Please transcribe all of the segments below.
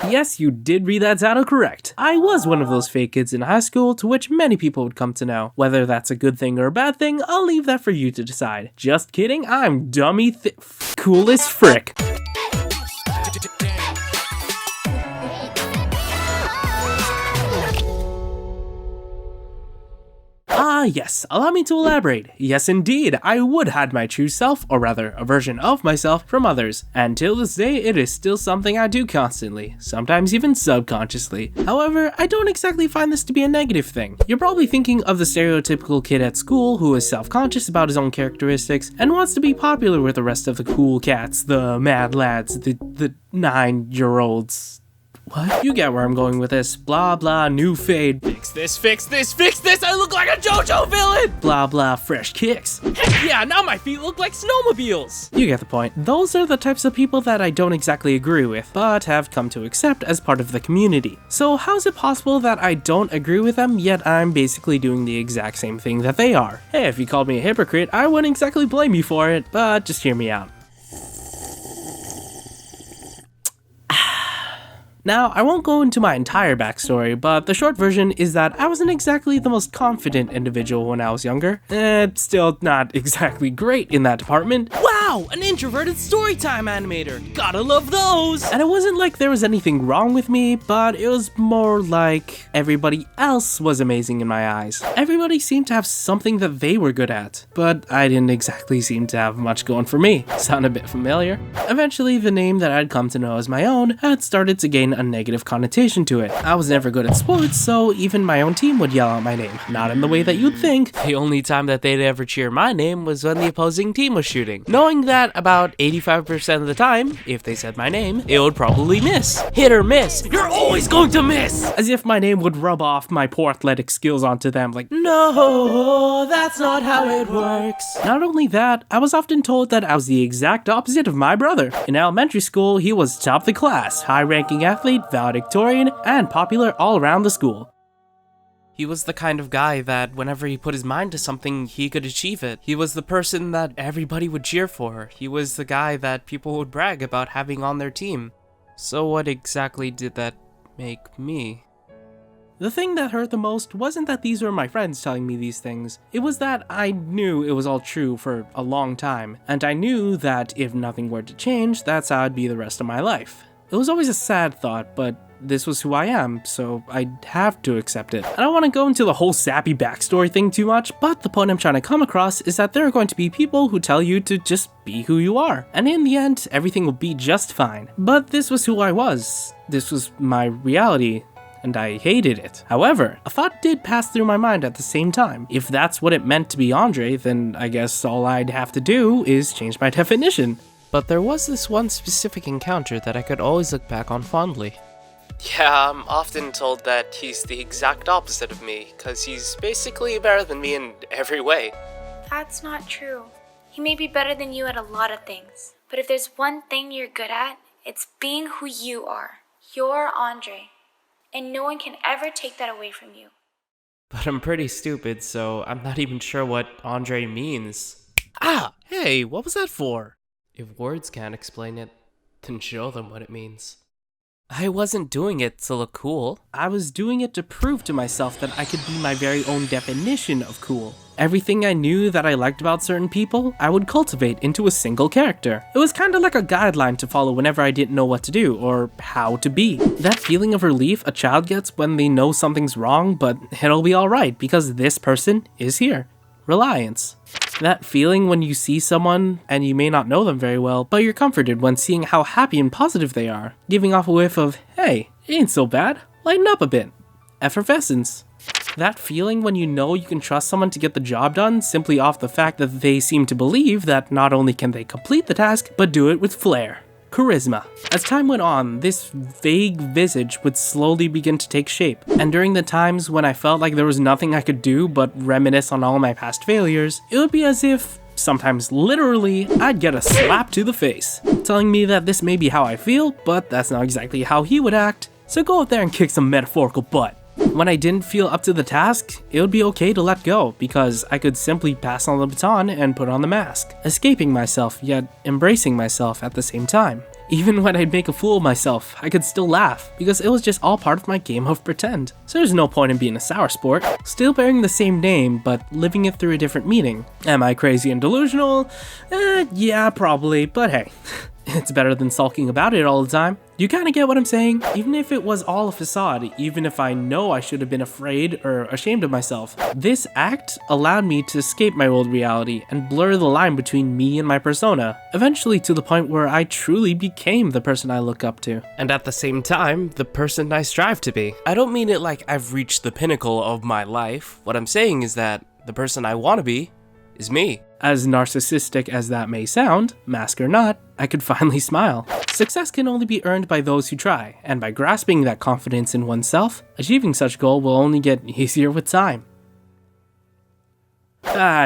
Yes, you did read that title correct. I was one of those fake kids in high school to which many people would come to know. Whether that's a good thing or a bad thing, I'll leave that for you to decide. Just kidding, I'm dummy cool as frick. Yes, allow me to elaborate. Yes, indeed, I would hide my true self, or rather, a version of myself, from others. And till this day, it is still something I do constantly, sometimes even subconsciously. However, I don't exactly find this to be a negative thing. You're probably thinking of the stereotypical kid at school who is self-conscious about his own characteristics and wants to be popular with the rest of the cool cats, the mad lads, the 9-year-olds. What? You get where I'm going with this. Blah blah, new fade. Fix this, fix this, fix this! I look like a JoJo villain! Blah blah, fresh kicks. Heck yeah, now my feet look like snowmobiles! You get the point. Those are the types of people that I don't exactly agree with, but have come to accept as part of the community. So how's it possible that I don't agree with them, yet I'm basically doing the exact same thing that they are? Hey, if you called me a hypocrite, I wouldn't exactly blame you for it, but just hear me out. Now, I won't go into my entire backstory, but the short version is that I wasn't exactly the most confident individual when I was younger. Still not exactly great in that department. Wow, an introverted Storytime animator! Gotta love those! And it wasn't like there was anything wrong with me, but it was more like everybody else was amazing in my eyes. Everybody seemed to have something that they were good at, but I didn't exactly seem to have much going for me. Sound a bit familiar? Eventually, the name that I'd come to know as my own had started to gain a negative connotation to it. I was never good at sports, so even my own team would yell out my name. Not in the way that you'd think. The only time that they'd ever cheer my name was when the opposing team was shooting, knowing that about 85% of the time, if they said my name, it would probably miss. Hit or miss. You're always going to miss! As if my name would rub off my poor athletic skills onto them, like, no, that's not how it works. Not only that, I was often told that I was the exact opposite of my brother. In elementary school, he was top of the class, high-ranking athlete, valedictorian, and popular all around the school. He was the kind of guy that whenever he put his mind to something, he could achieve it. He was the person that everybody would cheer for. He was the guy that people would brag about having on their team. So what exactly did that make me? The thing that hurt the most wasn't that these were my friends telling me these things. It was that I knew it was all true for a long time, and I knew that if nothing were to change, that's how I'd be the rest of my life. It was always a sad thought, but this was who I am, so I'd have to accept it. I don't want to go into the whole sappy backstory thing too much, but the point I'm trying to come across is that there are going to be people who tell you to just be who you are, and in the end, everything will be just fine. But this was who I was. This was my reality, and I hated it. However, a thought did pass through my mind at the same time. If that's what it meant to be Andre, then I guess all I'd have to do is change my definition. But there was this one specific encounter that I could always look back on fondly. Yeah, I'm often told that he's the exact opposite of me, because he's basically better than me in every way. That's not true. He may be better than you at a lot of things, but if there's one thing you're good at, it's being who you are. You're Andre, and no one can ever take that away from you. But I'm pretty stupid, so I'm not even sure what Andre means. Ah, hey, what was that for? If words can't explain it, then show them what it means. I wasn't doing it to look cool. I was doing it to prove to myself that I could be my very own definition of cool. Everything I knew that I liked about certain people, I would cultivate into a single character. It was kind of like a guideline to follow whenever I didn't know what to do or how to be. That feeling of relief a child gets when they know something's wrong, but it'll be alright because this person is here. Reliance. That feeling when you see someone and you may not know them very well, but you're comforted when seeing how happy and positive they are, giving off a whiff of, hey, it ain't so bad, lighten up a bit. Effervescence. That feeling when you know you can trust someone to get the job done simply off the fact that they seem to believe that not only can they complete the task, but do it with flair. Charisma. As time went on, this vague visage would slowly begin to take shape, and during the times when I felt like there was nothing I could do but reminisce on all my past failures, it would be as if, sometimes literally, I'd get a slap to the face, telling me that this may be how I feel, but that's not exactly how he would act, so go out there and kick some metaphorical butt. When I didn't feel up to the task, it would be okay to let go, because I could simply pass on the baton and put on the mask, escaping myself, yet embracing myself at the same time. Even when I'd make a fool of myself, I could still laugh, because it was just all part of my game of pretend. So there's no point in being a sour sport. Still bearing the same name, but living it through a different meaning. Am I crazy and delusional? Yeah, probably, but hey. It's better than sulking about it all the time. You kinda get what I'm saying? Even if it was all a facade, even if I know I should have been afraid or ashamed of myself, this act allowed me to escape my old reality and blur the line between me and my persona, eventually to the point where I truly became the person I look up to. And at the same time, the person I strive to be. I don't mean it like I've reached the pinnacle of my life. What I'm saying is that the person I want to be is me. As narcissistic as that may sound, mask or not, I could finally smile. Success can only be earned by those who try, and by grasping that confidence in oneself, achieving such goal will only get easier with time.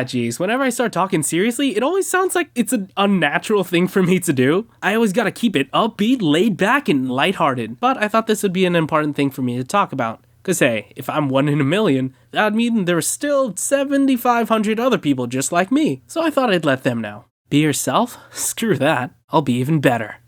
Geez, whenever I start talking seriously, it always sounds like it's an unnatural thing for me to do. I always gotta keep it upbeat, laid back, and lighthearted, but I thought this would be an important thing for me to talk about. Cause hey, if I'm 1 in a million, that'd mean there's still 7,500 other people just like me, so I thought I'd let them know. Be yourself? Screw that, I'll be even better.